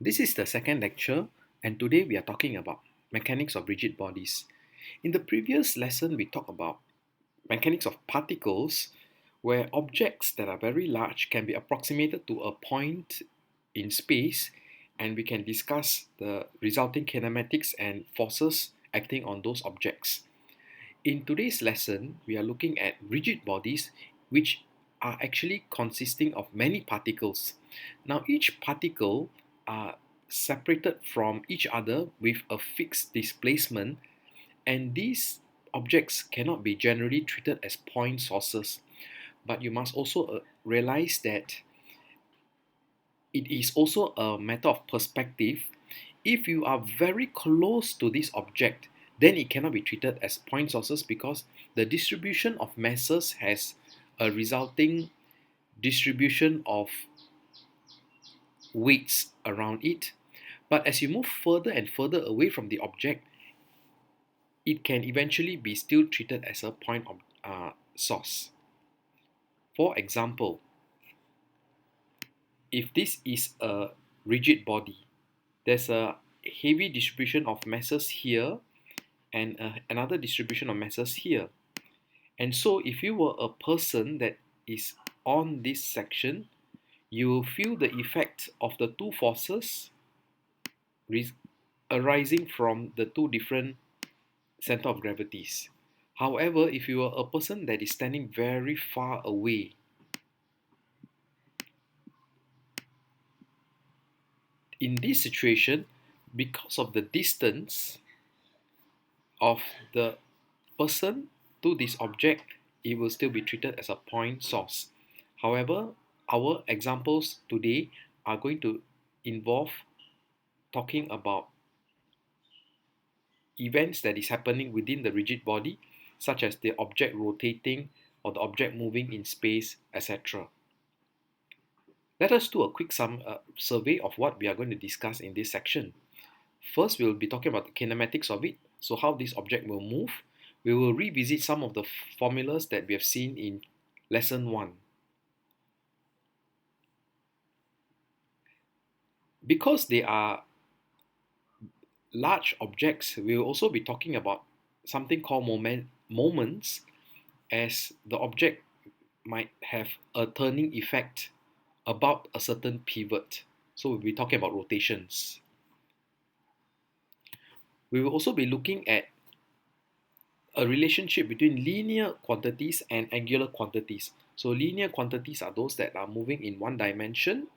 This is the second lecture, and today we are talking about mechanics of rigid bodies. In the previous lesson, we talked about mechanics of particles, where objects that are very large can be approximated to a point in space, and we can discuss the resulting kinematics and forces acting on those objects. In today's lesson, we are looking at rigid bodies, which are actually consisting of many particles. Now, each particle are separated from each other with a fixed displacement, and these objects cannot be generally treated as point sources. But you must also realize that it is also a matter of perspective. If you are very close to this object, then it cannot be treated as point sources because the distribution of masses has a resulting distribution of weights around it. But as you move further and further away from the object, it can eventually be still treated as a point of source. For example, if this is a rigid body, there's a heavy distribution of masses here and another distribution of masses here. And so if you were a person that is on this section, you will feel the effect of the two forces arising from the two different center of gravities. However, if you are a person that is standing very far away, in this situation, because of the distance of the person to this object, it will still be treated as a point source. However, our examples today are going to involve talking about events that is happening within the rigid body, such as the object rotating or the object moving in space, etc. Let us do a quick survey of what we are going to discuss in this section. First, we will be talking about the kinematics of it, so how this object will move. We will revisit some of the formulas that we have seen in lesson 1. Because they are large objects, we will also be talking about something called moments, as the object might have a turning effect about a certain pivot. So we'll be talking about rotations. We will also be looking at a relationship between linear quantities and angular quantities. So linear quantities are those that are moving in one dimension,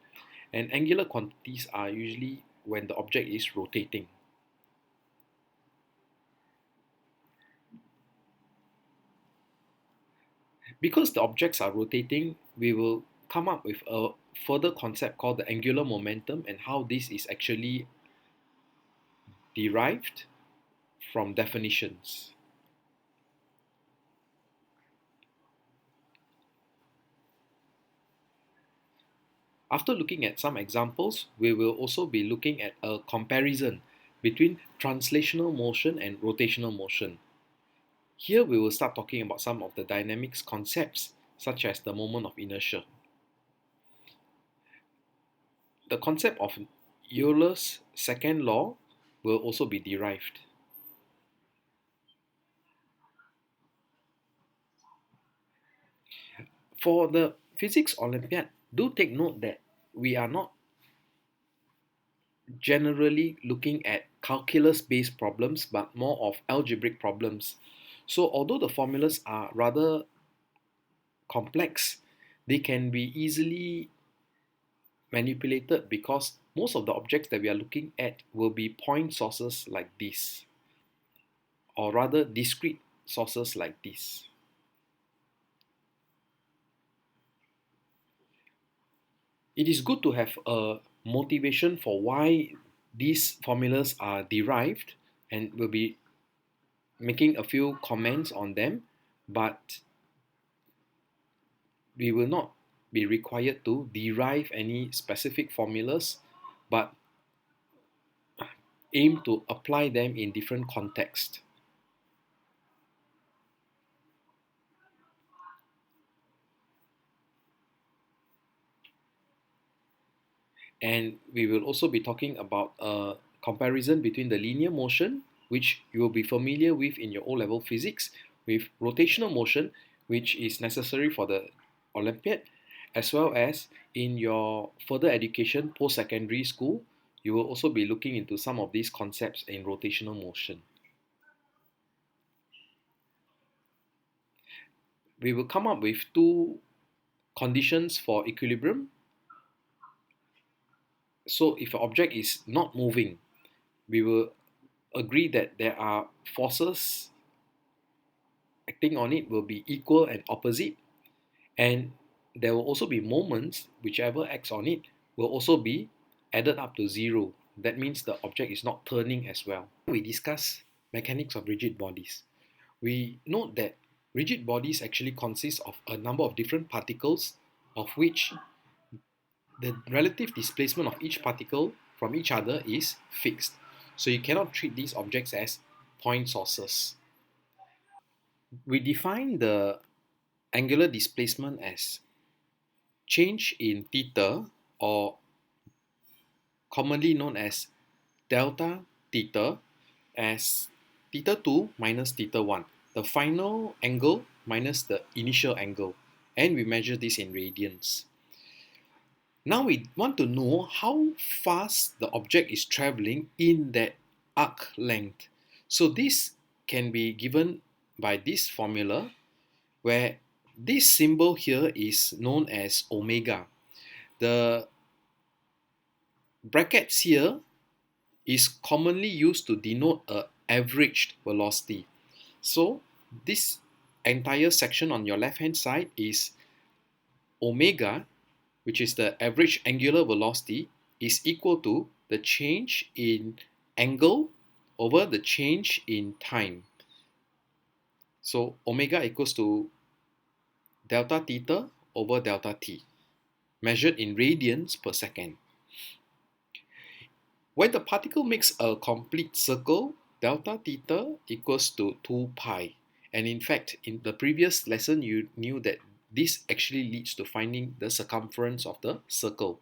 and angular quantities are usually when the object is rotating. Because the objects are rotating, we will come up with a further concept called the angular momentum and how this is actually derived from definitions. After looking at some examples, we will also be looking at a comparison between translational motion and rotational motion. Here we will start talking about some of the dynamics concepts, such as the moment of inertia. The concept of Euler's second law will also be derived. For the Physics Olympiad, do take note that we are not generally looking at calculus-based problems, but more of algebraic problems. So although the formulas are rather complex, they can be easily manipulated because most of the objects that we are looking at will be point sources like this, or rather discrete sources like this. It is good to have a motivation for why these formulas are derived, and we'll be making a few comments on them, but we will not be required to derive any specific formulas, but aim to apply them in different contexts. And we will also be talking about a comparison between the linear motion, which you will be familiar with in your O-level physics, with rotational motion, which is necessary for the Olympiad, as well as in your further education post-secondary school, you will also be looking into some of these concepts in rotational motion. We will come up with two conditions for equilibrium. So if an object is not moving, we will agree that there are forces acting on it will be equal and opposite, and there will also be moments whichever acts on it will also be added up to zero. That means the object is not turning as well. We discuss mechanics of rigid bodies. We note that rigid bodies actually consist of a number of different particles, of which the relative displacement of each particle from each other is fixed. So you cannot treat these objects as point sources. We define the angular displacement as change in theta, or commonly known as delta theta, as theta 2 minus theta 1, the final angle minus the initial angle, and we measure this in radians. Now we want to know how fast the object is traveling in that arc length. So this can be given by this formula, where this symbol here is known as omega. The brackets here is commonly used to denote a averaged velocity. So this entire section on your left hand side is omega, which is the average angular velocity, is equal to the change in angle over the change in time. So omega equals to delta theta over delta t, measured in radians per second. When the particle makes a complete circle, delta theta equals to 2 pi. And in fact, in the previous lesson, you knew that this actually leads to finding the circumference of the circle.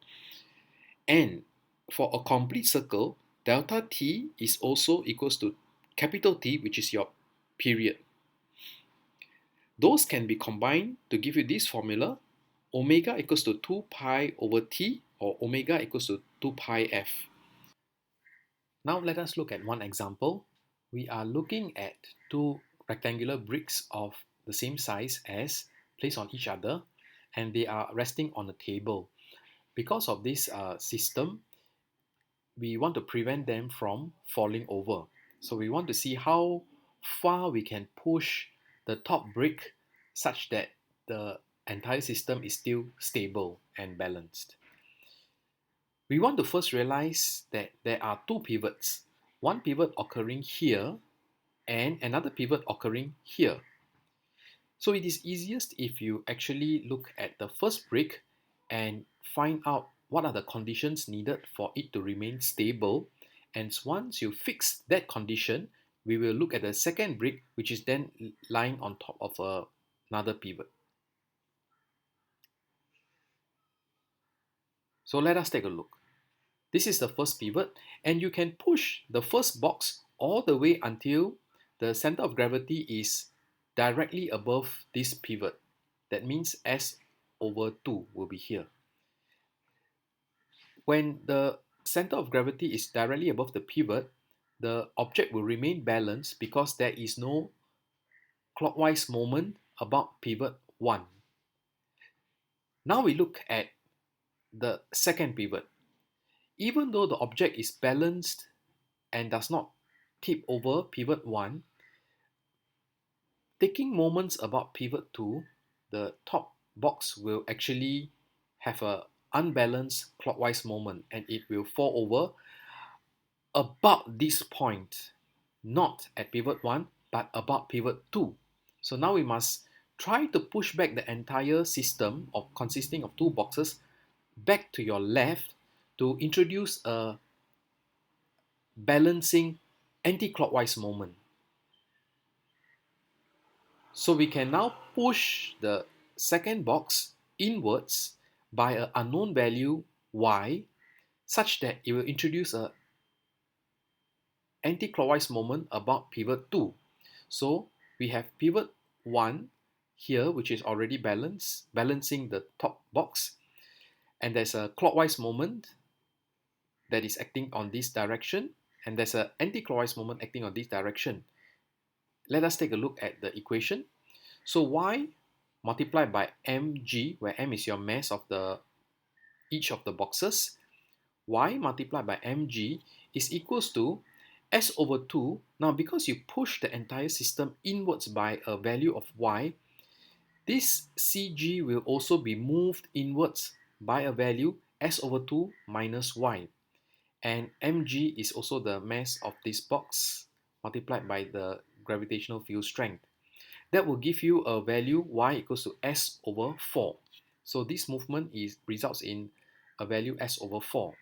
And for a complete circle, delta t is also equals to capital T, which is your period. Those can be combined to give you this formula: omega equals to 2 pi over t, or omega equals to 2 pi f. Now let us look at one example. We are looking at two rectangular bricks of the same size as placed on each other, and they are resting on a table. Because of this system, we want to prevent them from falling over. So we want to see how far we can push the top brick such that the entire system is still stable and balanced. We want to first realize that there are two pivots, one pivot occurring here and another pivot occurring here. So it is easiest if you actually look at the first brick and find out what are the conditions needed for it to remain stable. And once you fix that condition, we will look at the second brick, which is then lying on top of another pivot. So let us take a look. This is the first pivot, and you can push the first box all the way until the center of gravity is directly above this pivot. That means S over 2 will be here. When the center of gravity is directly above the pivot, the object will remain balanced because there is no clockwise moment about pivot 1. Now we look at the second pivot. Even though the object is balanced and does not tip over pivot 1, taking moments about pivot 2, the top box will actually have a unbalanced clockwise moment, and it will fall over about this point, not at pivot 1, but about pivot 2. So now we must try to push back the entire system of consisting of two boxes back to your left to introduce a balancing anti-clockwise moment. So we can now push the second box inwards by an unknown value y, such that it will introduce a anti-clockwise moment about pivot 2. So we have pivot 1 here, which is already balancing the top box, and there's a clockwise moment that is acting on this direction, and there's an anti-clockwise moment acting on this direction. Let us take a look at the equation. So y multiplied by mg, where m is your mass of each of the boxes, y multiplied by mg is equals to s over 2. Now, because you push the entire system inwards by a value of y, this cg will also be moved inwards by a value s over 2 minus y. And mg is also the mass of this box multiplied by the gravitational field strength. That will give you a value y equals to s over 4. So this movement results in a value s over 4.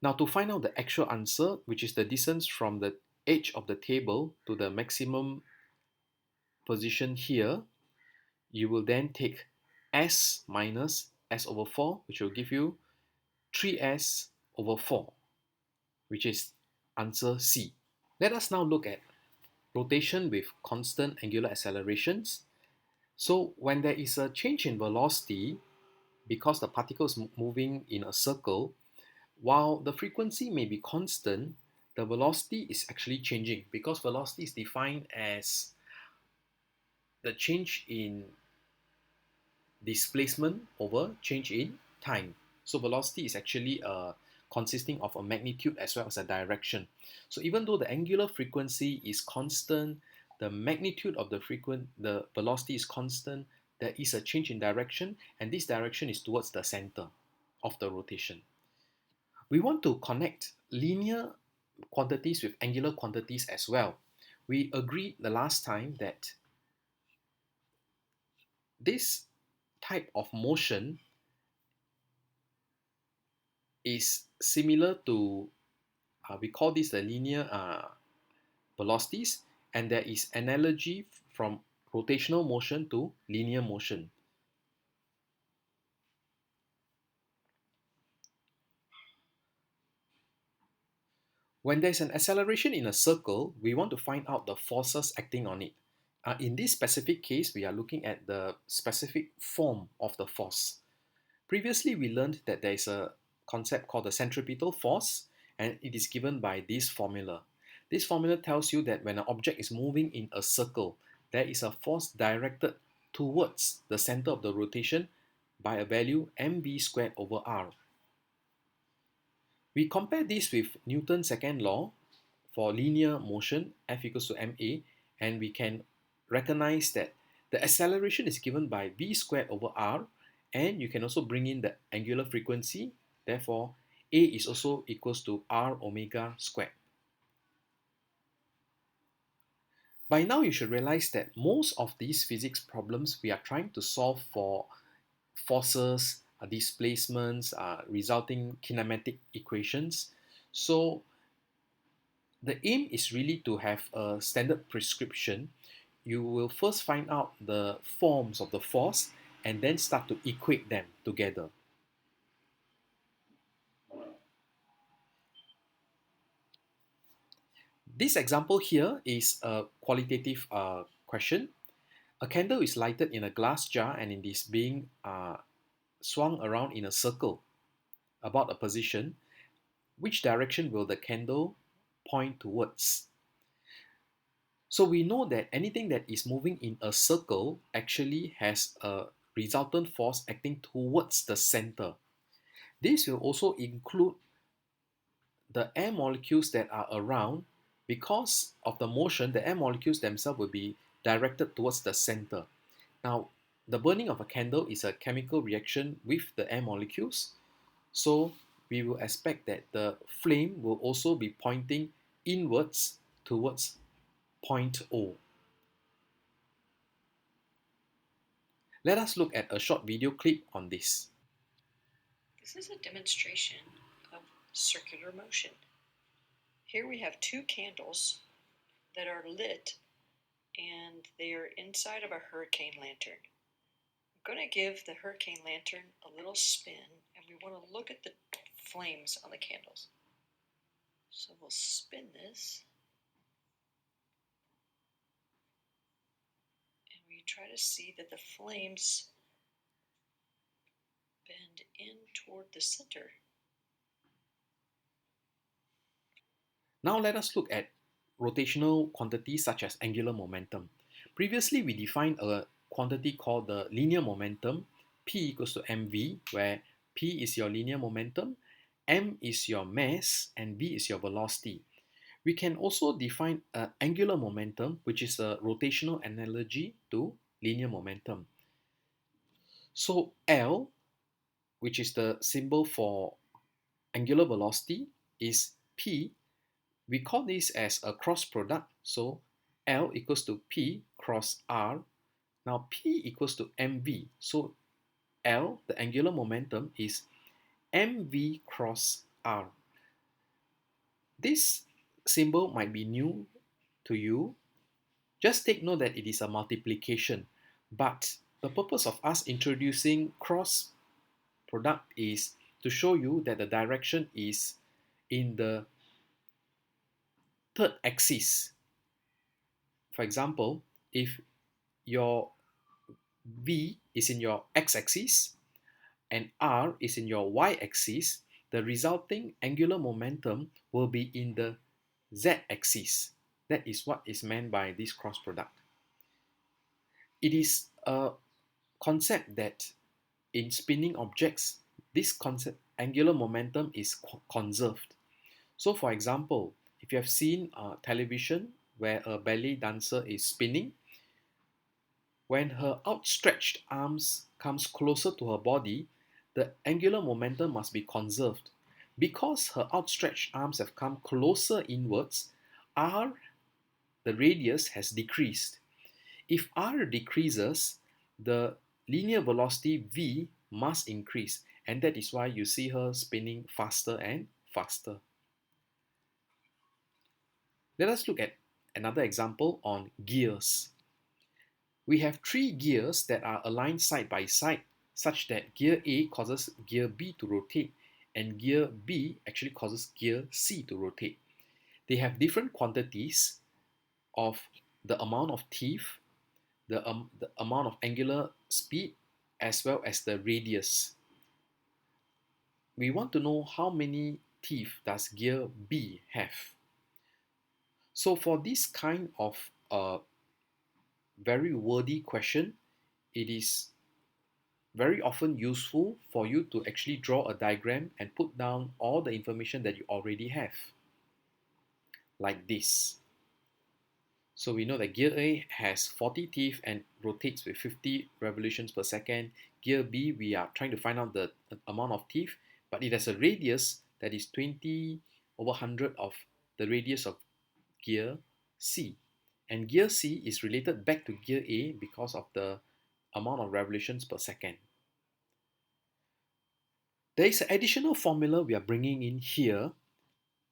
Now, to find out the actual answer, which is the distance from the edge of the table to the maximum position here, you will then take s minus s over 4, which will give you 3s over 4, which is answer C. Let us now look at rotation with constant angular accelerations. So when there is a change in velocity, because the particle is moving in a circle, while the frequency may be constant, the velocity is actually changing, because velocity is defined as the change in displacement over change in time. So velocity is actually consisting of a magnitude as well as a direction. So even though the angular frequency is constant, the magnitude of the velocity is constant, there is a change in direction, and this direction is towards the center of the rotation. We want to connect linear quantities with angular quantities as well. We agreed the last time that this type of motion is similar to, we call this the linear velocities, and there is analogy from rotational motion to linear motion. When there's an acceleration in a circle, we want to find out the forces acting on it. In this specific case, we are looking at the specific form of the force. Previously, we learned that there is a concept called the centripetal force, and it is given by this formula. This formula tells you that when an object is moving in a circle, there is a force directed towards the center of the rotation by a value mv squared over r. We compare this with Newton's second law for linear motion, F equals to ma, and we can recognize that the acceleration is given by v squared over r, and you can also bring in the angular frequency. Therefore, a is also equals to r omega squared. By now, you should realize that most of these physics problems we are trying to solve for forces, displacements, resulting kinematic equations. So the aim is really to have a standard prescription. You will first find out the forms of the force and then start to equate them together. This example here is a qualitative question. A candle is lighted in a glass jar and it is being swung around in a circle about a position. Which direction will the candle point towards? So we know that anything that is moving in a circle actually has a resultant force acting towards the center. This will also include the air molecules that are around. Because of the motion, the air molecules themselves will be directed towards the center. Now, the burning of a candle is a chemical reaction with the air molecules. So we will expect that the flame will also be pointing inwards towards point O. Let us look at a short video clip on this. This is a demonstration of circular motion. Here we have two candles that are lit and they are inside of a hurricane lantern. I'm going to give the hurricane lantern a little spin and we want to look at the flames on the candles. So we'll spin this. And we try to see that the flames bend in toward the center. Now let us look at rotational quantities such as angular momentum. Previously, we defined a quantity called the linear momentum, P equals to mv, where P is your linear momentum, m is your mass, and v is your velocity. We can also define an angular momentum, which is a rotational analogy to linear momentum. So L, which is the symbol for angular velocity, is P. We call this as a cross product. So L equals to P cross R. Now P equals to mv. So L, the angular momentum, is mv cross R. This symbol might be new to you. Just take note that it is a multiplication. But the purpose of us introducing cross product is to show you that the direction is in the third axis. For example, if your V is in your x-axis and R is in your y-axis, the resulting angular momentum will be in the z-axis. That is what is meant by this cross product. It is a concept that in spinning objects, this concept angular momentum is conserved. So for example, if you have seen television where a ballet dancer is spinning, when her outstretched arms comes closer to her body, the angular momentum must be conserved. Because her outstretched arms have come closer inwards, r, the radius, has decreased. If r decreases, the linear velocity v must increase, and that is why you see her spinning faster and faster. Let us look at another example on gears. We have three gears that are aligned side by side such that gear A causes gear B to rotate and gear B actually causes gear C to rotate. They have different quantities of the amount of teeth, the amount of angular speed, as well as the radius. We want to know how many teeth does gear B have. So for this kind of very wordy question, it is very often useful for you to actually draw a diagram and put down all the information that you already have, like this. So we know that gear A has 40 teeth and rotates with 50 revolutions per second. Gear B, we are trying to find out the amount of teeth, but it has a radius that is 20 over 100 of the radius of gear C. And gear C is related back to gear A because of the amount of revolutions per second. There is an additional formula we are bringing in here.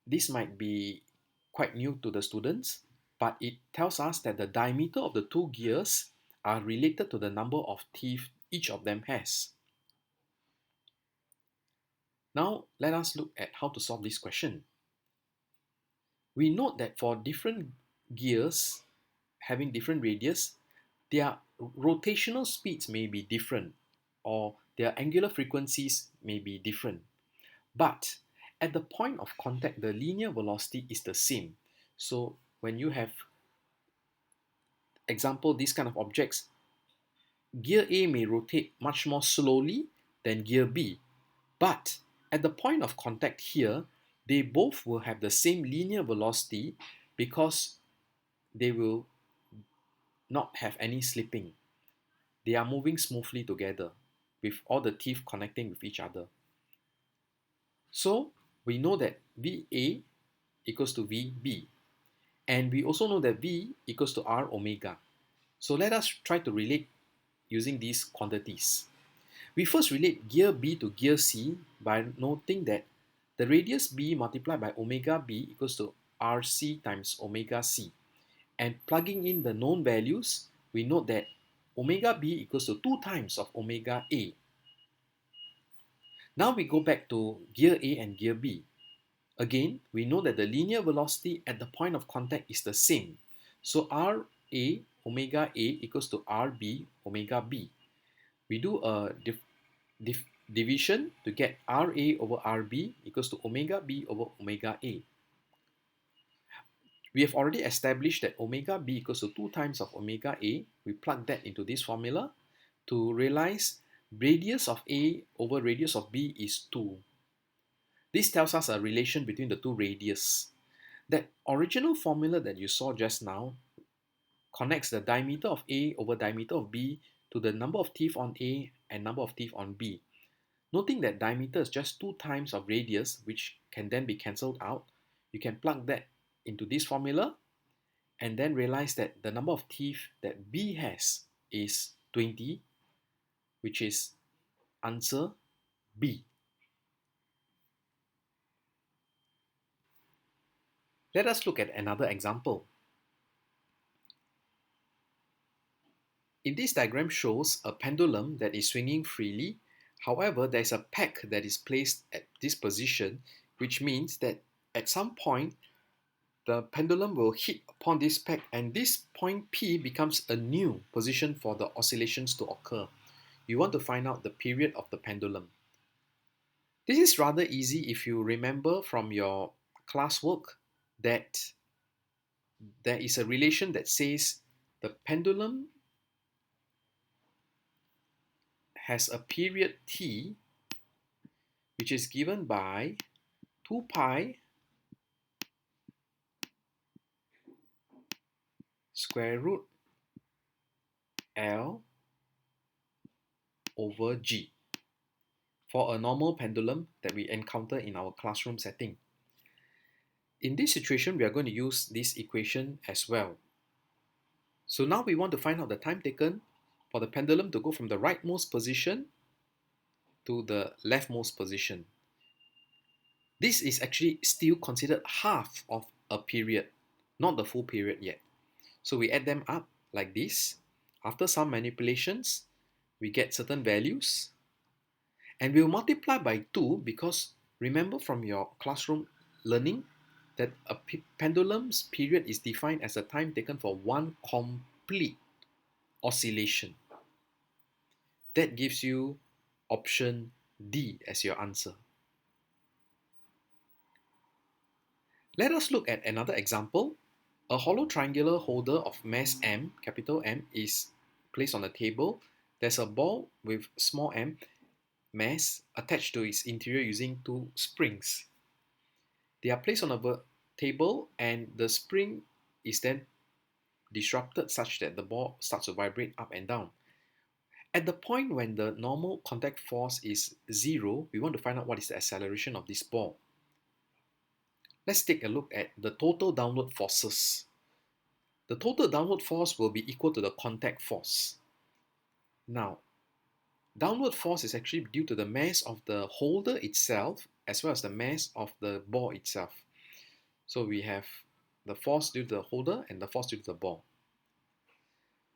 This might be quite new to the students, but it tells us that the diameter of the two gears are related to the number of teeth each of them has. Now, let us look at how to solve this question. We note that for different gears having different radius, their rotational speeds may be different or their angular frequencies may be different. But at the point of contact, the linear velocity is the same. So when you have, example, these kind of objects, gear A may rotate much more slowly than gear B. But at the point of contact here, they both will have the same linear velocity because they will not have any slipping. They are moving smoothly together with all the teeth connecting with each other. So we know that VA equals to VB. And we also know that V equals to R omega. So let us try to relate using these quantities. We first relate gear B to gear C by noting that the radius B multiplied by omega B equals to RC times omega C. And plugging in the known values, we note that omega B equals to 2 times of omega A. Now we go back to gear A and gear B. Again, we know that the linear velocity at the point of contact is the same. So Ra omega A equals to Rb omega B. We do a division to get Ra over Rb equals to omega B over omega A. We have already established that omega B equals to 2 times of omega A. We plug that into this formula to realize radius of A over radius of B is 2. This tells us a relation between the two radius. That original formula that you saw just now connects the diameter of A over diameter of B to the number of teeth on A and number of teeth on B. Noting that diameter is just 2 times of radius, which can then be cancelled out, you can plug that into this formula and then realize that the number of teeth that B has is 20, which is answer B. Let us look at another example. In this diagram shows a pendulum that is swinging freely. However, there is a peg that is placed at this position, which means that at some point, the pendulum will hit upon this peg and this point P becomes a new position for the oscillations to occur. You want to find out the period of the pendulum. This is rather easy if you remember from your classwork that there is a relation that says the pendulum has a period T which is given by 2 pi square root L over G for a normal pendulum that we encounter in our classroom setting. In this situation, we are going to use this equation as well. So now we want to find out the time taken for the pendulum to go from the rightmost position to the leftmost position. This is actually still considered half of a period, not the full period yet. So we add them up like this. After some manipulations, we get certain values and we'll multiply by 2 because remember from your classroom learning that a pendulum's period is defined as the time taken for one complete oscillation. That gives you option D as your answer. Let us look at another example. A hollow triangular holder of mass M, capital M, is placed on a table. There's a ball with small m mass attached to its interior using 2 springs. They are placed on a table and the spring is then disrupted such that the ball starts to vibrate up and down. At the point when the normal contact force is 0, we want to find out what is the acceleration of this ball. Let's take a look at the total downward forces. The total downward force will be equal to the contact force. Now, downward force is actually due to the mass of the holder itself as well as the mass of the ball itself. So we have the force due to the holder and the force due to the ball.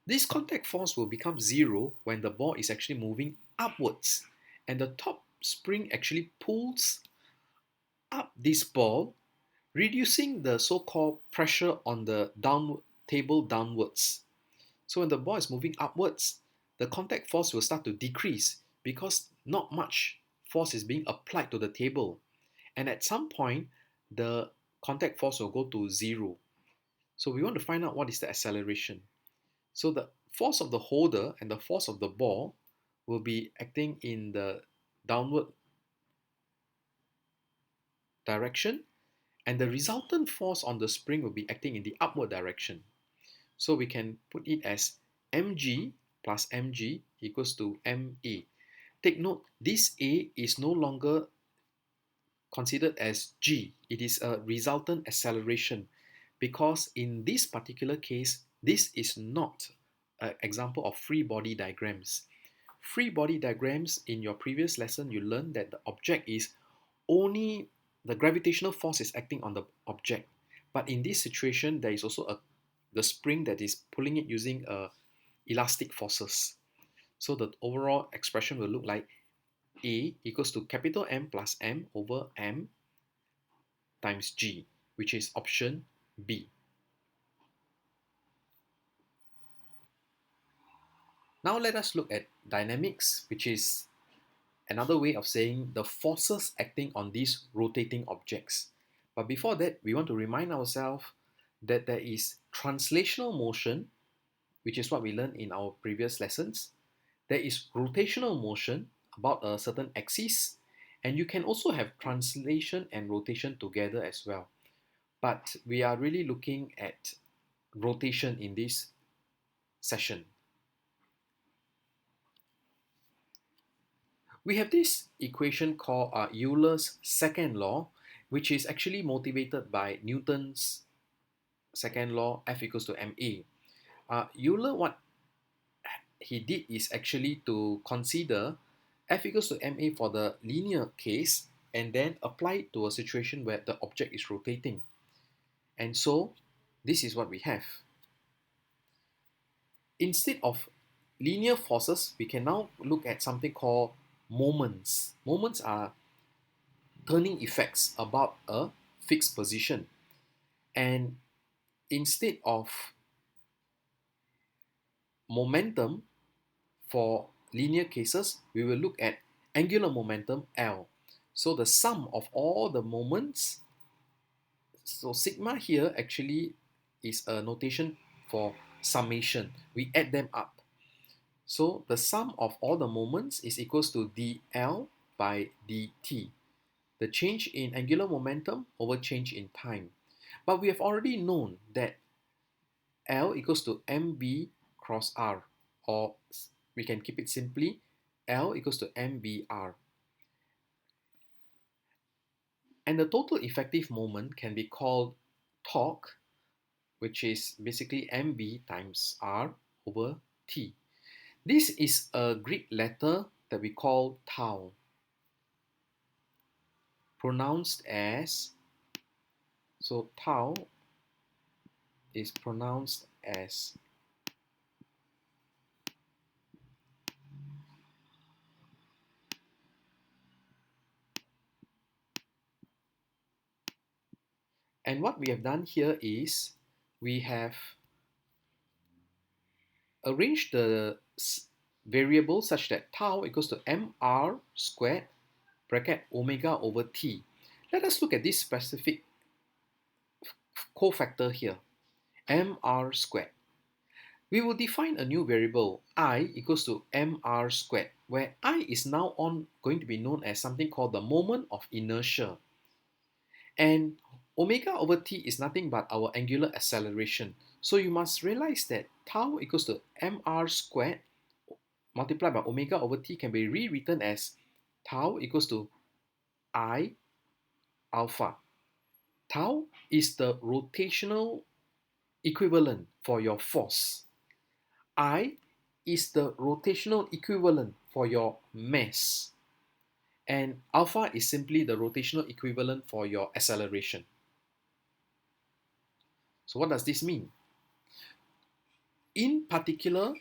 This contact force will become 0 when the ball is actually moving upwards and the top spring actually pulls up this ball, reducing the so-called pressure on the table downwards. So when the ball is moving upwards, the contact force will start to decrease because not much force is being applied to the table. And at some point, the contact force will go to 0. So we want to find out what is the acceleration. So the force of the holder and the force of the ball will be acting in the downward direction, and the resultant force on the spring will be acting in the upward direction. So we can put it as mg plus mg equals to ma. Take note, this a is no longer considered as g. It is a resultant acceleration because in this particular case, this is not an example of free body diagrams. Free body diagrams, in your previous lesson, you learned that the object is only the gravitational force is acting on the object. But in this situation, there is also the spring that is pulling it using elastic forces. So the overall expression will look like A equals to capital M plus M over M times G, which is option B. Now let us look at dynamics, which is another way of saying the forces acting on these rotating objects. But before that, we want to remind ourselves that there is translational motion, which is what we learned in our previous lessons. There is rotational motion about a certain axis, and you can also have translation and rotation together as well. But we are really looking at rotation in this session. We have this equation called Euler's second law, which is actually motivated by Newton's second law, F equals to ma. Euler, what he did is actually to consider F equals to ma for the linear case and then apply it to a situation where the object is rotating. And so this is what we have. Instead of linear forces, we can now look at something called moments. Moments are turning effects about a fixed position. And instead of momentum for linear cases, we will look at angular momentum L. So the sum of all the moments, so sigma here actually is a notation for summation. We add them up. So the sum of all the moments is equals to dl by dt. The change in angular momentum over change in time. But we have already known that L equals to mv cross r, or we can keep it simply, L equals to mbr. And the total effective moment can be called torque, which is basically mv times r over t. This is a Greek letter that we call tau, pronounced as, so tau is pronounced as and what we have done here is we have arranged the variable such that tau equals to mr squared bracket omega over t. Let us look at this specific cofactor here, mr squared. We will define a new variable, I equals to mr squared, where I is now going to be known as something called the moment of inertia. And omega over t is nothing but our angular acceleration. So you must realize that tau equals to mr squared multiplied by omega over t can be rewritten as tau equals to I alpha. Tau is the rotational equivalent for your force. I is the rotational equivalent for your mass. And alpha is simply the rotational equivalent for your acceleration. So what does this mean? In particular,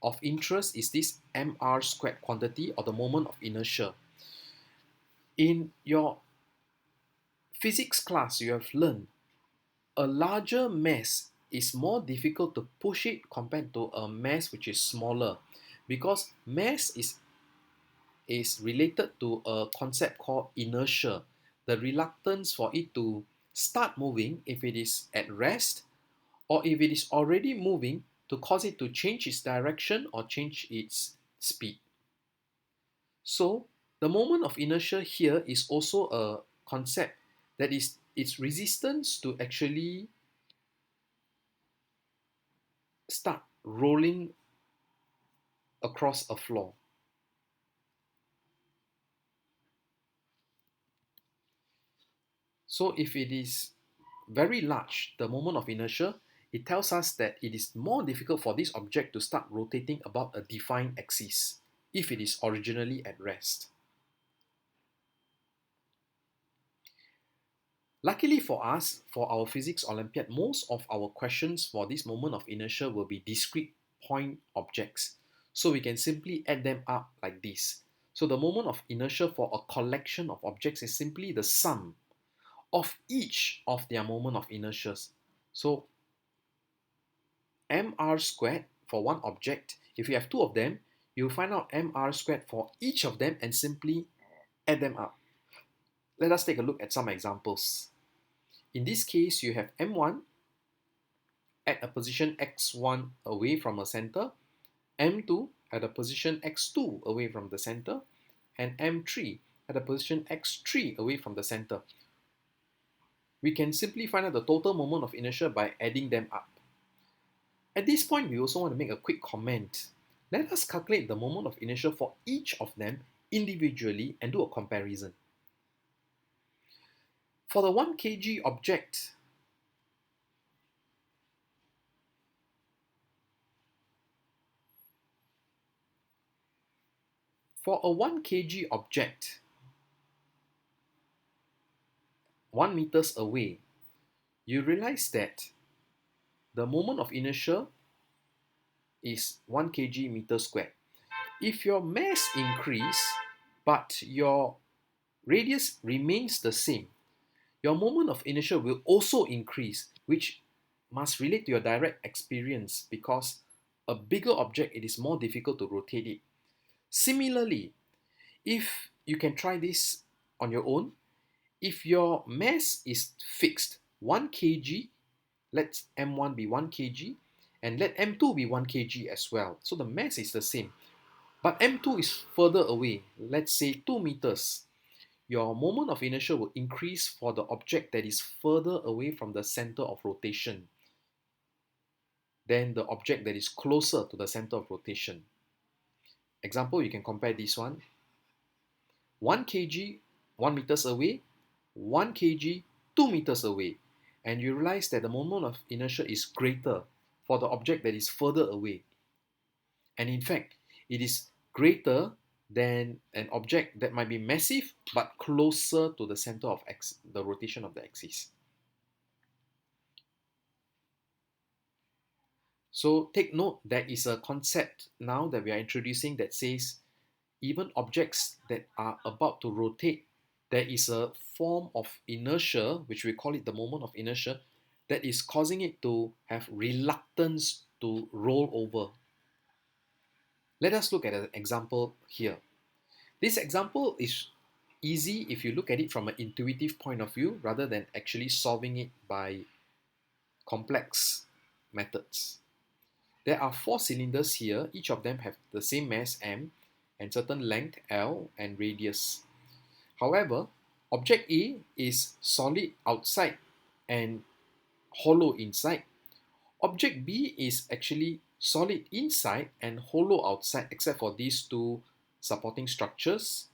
of interest is this mr squared quantity, or the moment of inertia. In your physics class, you have learned a larger mass is more difficult to push it compared to a mass which is smaller, because mass is related to a concept called inertia, the reluctance for it to start moving if it is at rest, or if it is already moving, to cause it to change its direction or change its speed. So the moment of inertia here is also a concept that is its resistance to actually start rolling across a floor. So if it is very large, the moment of inertia, it tells us that it is more difficult for this object to start rotating about a defined axis if it is originally at rest. Luckily for us, for our physics Olympiad, most of our questions for this moment of inertia will be discrete point objects. So we can simply add them up like this. So the moment of inertia for a collection of objects is simply the sum of each of their moment of inertias. So mr squared for one object, if you have two of them, you'll find out mr squared for each of them and simply add them up. Let us take a look at some examples. In this case, you have m1 at a position x1 away from a center, m2 at a position x2 away from the center, and m3 at a position x3 away from the center. We can simply find out the total moment of inertia by adding them up. At this point, we also want to make a quick comment. Let us calculate the moment of inertia for each of them individually and do a comparison. For the 1 kg object, for a 1 kg object, 1 meters away, you realize that the moment of inertia is 1 kg meter squared. If your mass increase but your radius remains the same, your moment of inertia will also increase, which must relate to your direct experience because a bigger object, it is more difficult to rotate it. Similarly, if you can try this on your own, if your mass is fixed 1 kg, let m1 be 1 kg and let m2 be 1 kg as well. So the mass is the same. But m2 is further away, let's say 2 meters. Your moment of inertia will increase for the object that is further away from the center of rotation than the object that is closer to the center of rotation. Example, you can compare this one. 1 kg, 1 meters away, 1 kg, 2 meters away. And you realize that the moment of inertia is greater for the object that is further away. And in fact, it is greater than an object that might be massive but closer to the center of the rotation of the axis. So take note, there is a concept now that we are introducing that says even objects that are about to rotate, there is a form of inertia, which we call it the moment of inertia, that is causing it to have reluctance to roll over. Let us look at an example here. This example is easy if you look at it from an intuitive point of view rather than actually solving it by complex methods. There are 4 cylinders here. Each of them have the same mass m and certain length L and radius. However, object A is solid outside and hollow inside. Object B is actually solid inside and hollow outside except for these two supporting structures.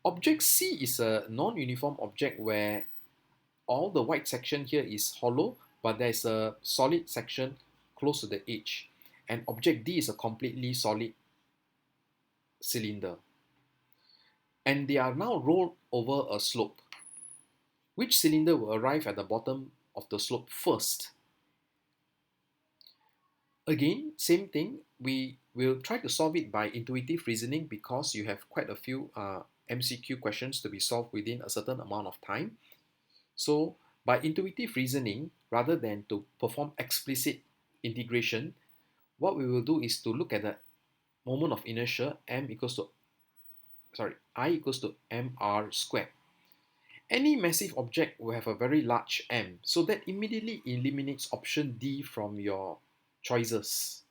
Object C is a non-uniform object where all the white section here is hollow, but there is a solid section close to the edge. And object D is a completely solid cylinder. And they are now rolled over a slope. Which cylinder will arrive at the bottom of the slope first? Again, same thing, we will try to solve it by intuitive reasoning because you have quite a few MCQ questions to be solved within a certain amount of time. So by intuitive reasoning, rather than to perform explicit integration, what we will do is to look at the moment of inertia I equals to mr squared. Any massive object will have a very large m, so that immediately eliminates option D from your choices.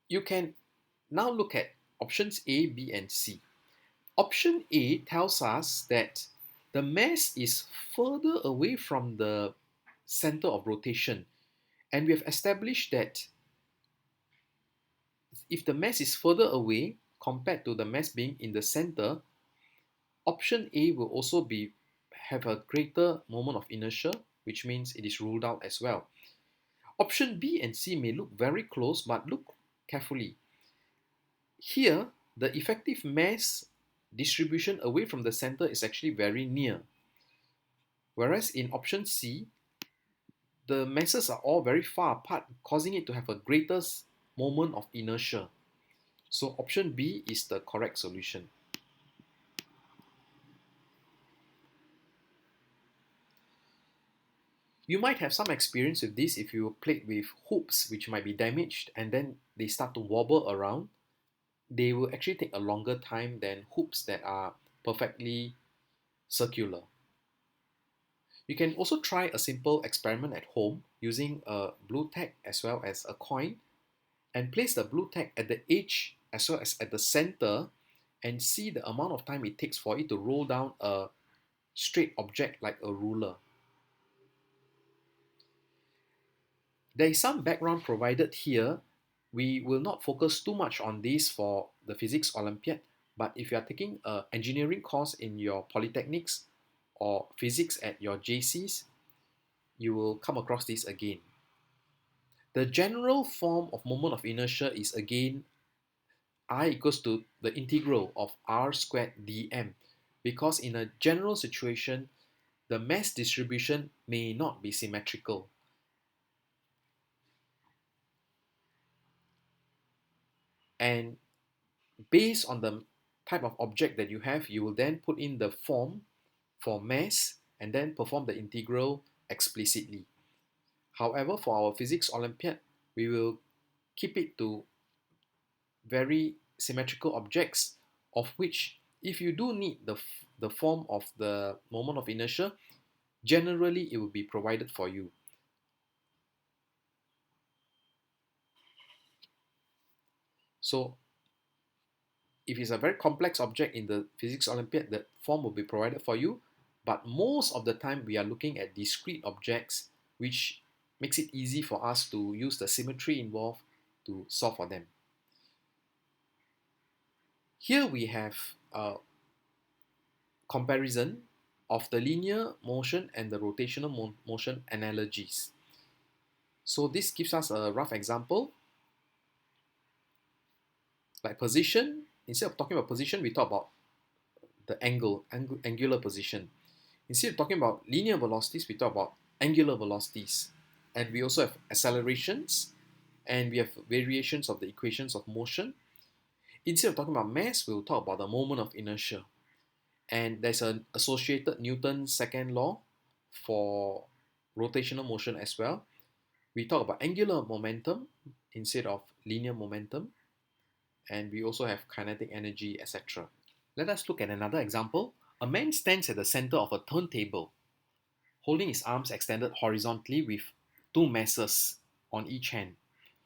You can now look at options A, B, and C. Option A tells us that the mass is further away from the center of rotation, and we have established that if the mass is further away compared to the mass being in the center, option A will also have a greater moment of inertia, which means it is ruled out as well. Option B and C may look very close, but look carefully. Here, the effective mass distribution away from the center is actually very near. Whereas in option C, the masses are all very far apart, causing it to have a greater moment of inertia. So option B is the correct solution. You might have some experience with this if you played with hoops which might be damaged and then they start to wobble around. They will actually take a longer time than hoops that are perfectly circular. You can also try a simple experiment at home using a blue tack as well as a coin and place the blue tack at the edge as well as at the center and see the amount of time it takes for it to roll down a straight object like a ruler. There is some background provided here. We will not focus too much on this for the Physics Olympiad, but if you are taking an engineering course in your polytechnics or physics at your JCs, you will come across this again. The general form of moment of inertia is again I equals to the integral of r squared dm, because in a general situation, the mass distribution may not be symmetrical. And based on the type of object that you have, you will then put in the form for mass and then perform the integral explicitly. However, for our physics Olympiad, we will keep it to very symmetrical objects, of which if you do need the form of the moment of inertia, generally it will be provided for you. So if it's a very complex object in the physics Olympiad, the form will be provided for you. But most of the time, we are looking at discrete objects, which makes it easy for us to use the symmetry involved to solve for them. Here we have a comparison of the linear motion and the rotational motion analogies. So this gives us a rough example. Like position, instead of talking about position, we talk about the angular position. Instead of talking about linear velocities, we talk about angular velocities. And we also have accelerations, and we have variations of the equations of motion. Instead of talking about mass, we'll talk about the moment of inertia. And there's an associated Newton's second law for rotational motion as well. We talk about angular momentum instead of linear momentum. And we also have kinetic energy, etc. Let us look at another example. A man stands at the center of a turntable, holding his arms extended horizontally with two masses on each hand.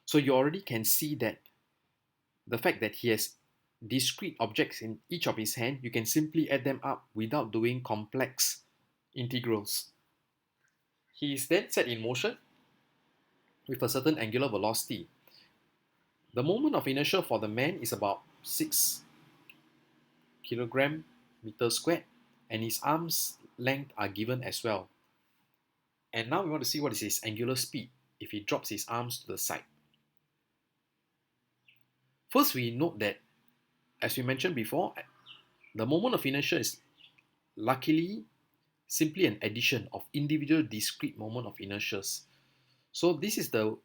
So you already can see that the fact that he has discrete objects in each of his hand, you can simply add them up without doing complex integrals. He is then set in motion with a certain angular velocity. The moment of inertia for the man is about 6 kilogram meter squared, and his arms length are given as well. And now we want to see what is his angular speed if he drops his arms to the side. First, we note that, as we mentioned before, the moment of inertia is luckily simply an addition of individual discrete moment of inertias. So this is the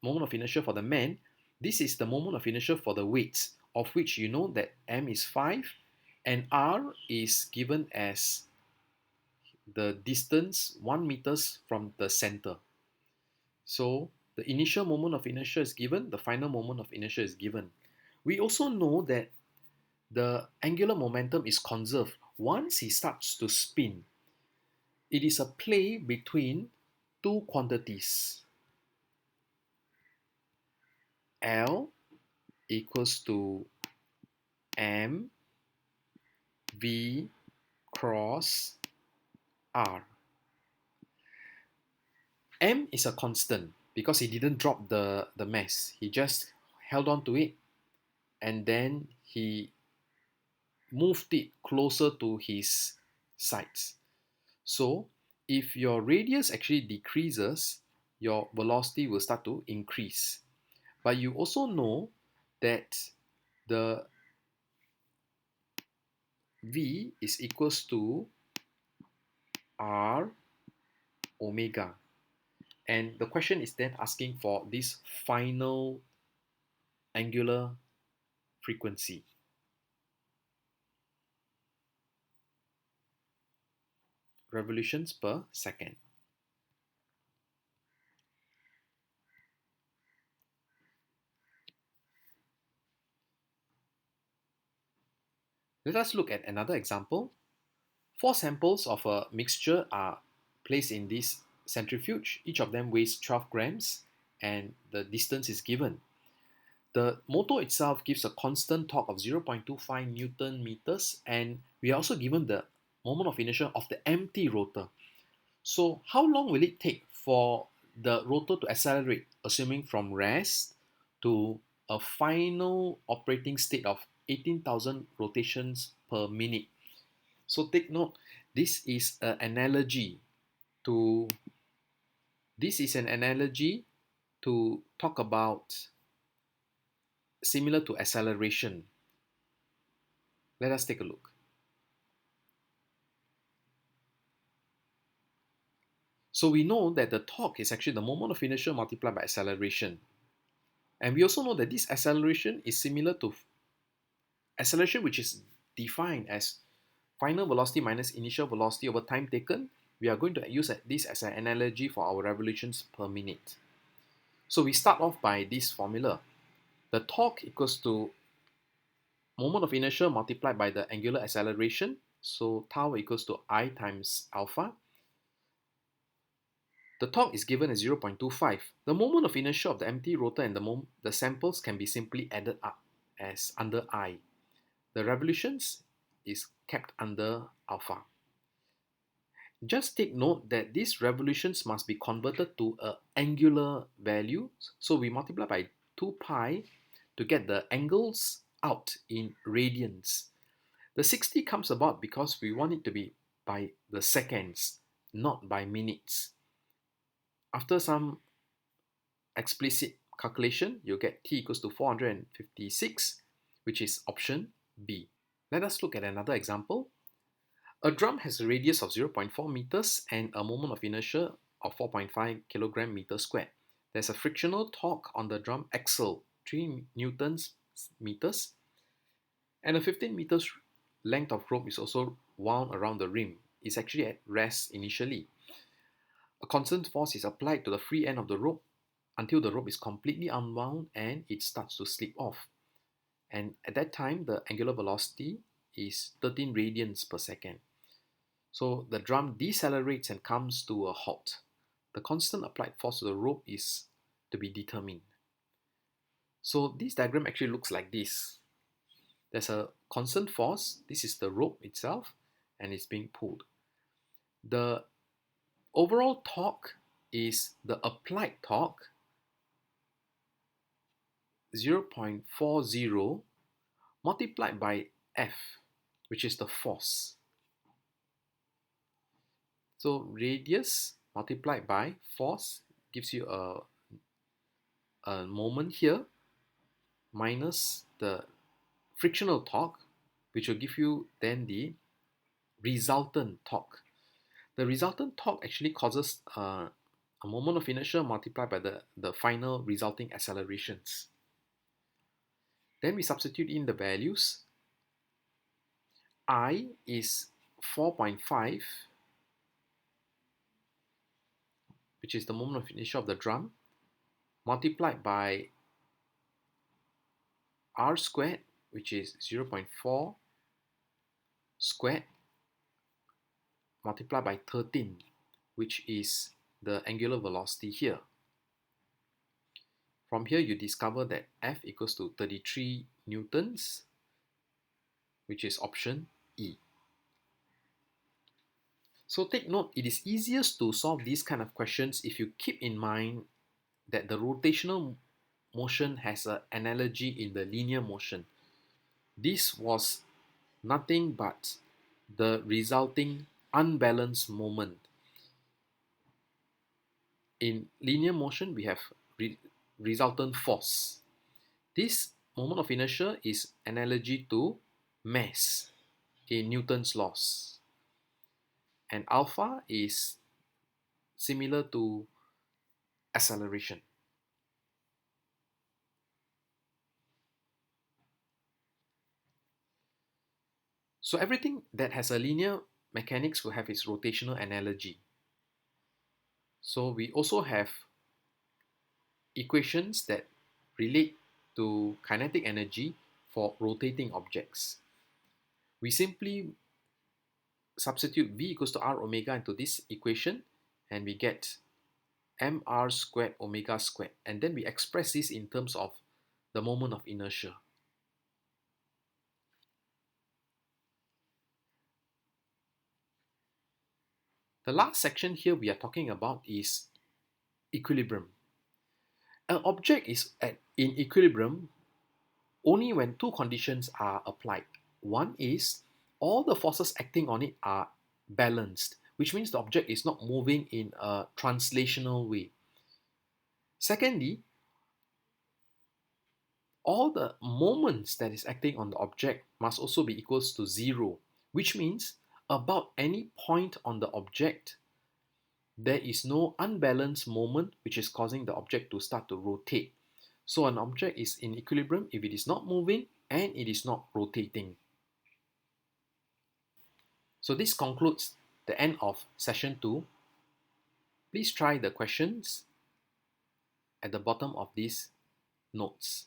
moment of inertia for the man. This is the moment of inertia for the weights, of which you know that m is 5 and r is given as the distance 1 meters from the center. So the initial moment of inertia is given, the final moment of inertia is given. We also know that the angular momentum is conserved once he starts to spin. It is a play between two quantities. L equals to m v cross r. M is a constant because he didn't drop the mass. He just held on to it and then he moved it closer to his sides. So if your radius actually decreases, your velocity will start to increase. But you also know that the V is equals to R omega. And the question is then asking for this final angular frequency. Revolutions per second. Let us look at another example. 4 samples of a mixture are placed in this centrifuge. Each of them weighs 12 grams and the distance is given. The motor itself gives a constant torque of 0.25 Newton meters, and we are also given the moment of inertia of the empty rotor. So how long will it take for the rotor to accelerate, assuming from rest to a final operating state of 18,000 rotations per minute? So take note, this is an analogy to this is an analogy to talk about similar to acceleration. Let us take a look. So we know that the torque is actually the moment of inertia multiplied by acceleration. And we also know that this acceleration is similar to acceleration, which is defined as final velocity minus initial velocity over time taken. We are going to use this as an analogy for our revolutions per minute. So we start off by this formula. The torque equals to moment of inertia multiplied by the angular acceleration. So tau equals to I times alpha. The torque is given as 0.25. The moment of inertia of the empty rotor and the samples can be simply added up as under I. The revolutions is kept under alpha. Just take note that these revolutions must be converted to an angular value. So we multiply by 2 pi to get the angles out in radians. The 60 comes about because we want it to be by the seconds, not by minutes. After some explicit calculation, you'll get t equals to 456, which is option B. Let us look at another example. A drum has a radius of 0.4 meters and a moment of inertia of 4.5 kilogram meter squared. There's a frictional torque on the drum axle, 3 newtons meters, and a 15 meters length of rope is also wound around the rim. It's actually at rest initially. A constant force is applied to the free end of the rope until the rope is completely unwound and it starts to slip off. And at that time, the angular velocity is 13 radians per second. So the drum decelerates and comes to a halt. The constant applied force to the rope is to be determined. So this diagram actually looks like this. There's a constant force, this is the rope itself, and it's being pulled. The overall torque is the applied torque 0.40 multiplied by F, which is the force. So radius multiplied by force gives you a moment here minus the frictional torque, which will give you then the resultant torque. The resultant torque actually causes a moment of inertia multiplied by the final resulting accelerations. Then we substitute in the values. I is 4.5, which is the moment of inertia of the drum, multiplied by R squared, which is 0.4 squared, multiplied by 13, which is the angular velocity here. From here, you discover that F equals to 33 newtons, which is option E. So take note, it is easiest to solve these kind of questions if you keep in mind that the rotational motion has an analogy in the linear motion. This was nothing but the resulting unbalanced moment. In linear motion, we have resultant force. This moment of inertia is analogy to mass in Newton's laws. And alpha is similar to acceleration. So everything that has a linear mechanics will have its rotational analogy. So we also have equations that relate to kinetic energy for rotating objects. We simply substitute V equals to R omega into this equation and we get mr squared omega squared, and then we express this in terms of the moment of inertia. The last section here we are talking about is equilibrium. An object is in equilibrium only when two conditions are applied. One is all the forces acting on it are balanced, which means the object is not moving in a translational way. Secondly, all the moments that is acting on the object must also be equals to zero, which means about any point on the object, there is no unbalanced moment which is causing the object to start to rotate. So an object is in equilibrium if it is not moving and it is not rotating. So this concludes the end of session 2. Please try the questions at the bottom of these notes.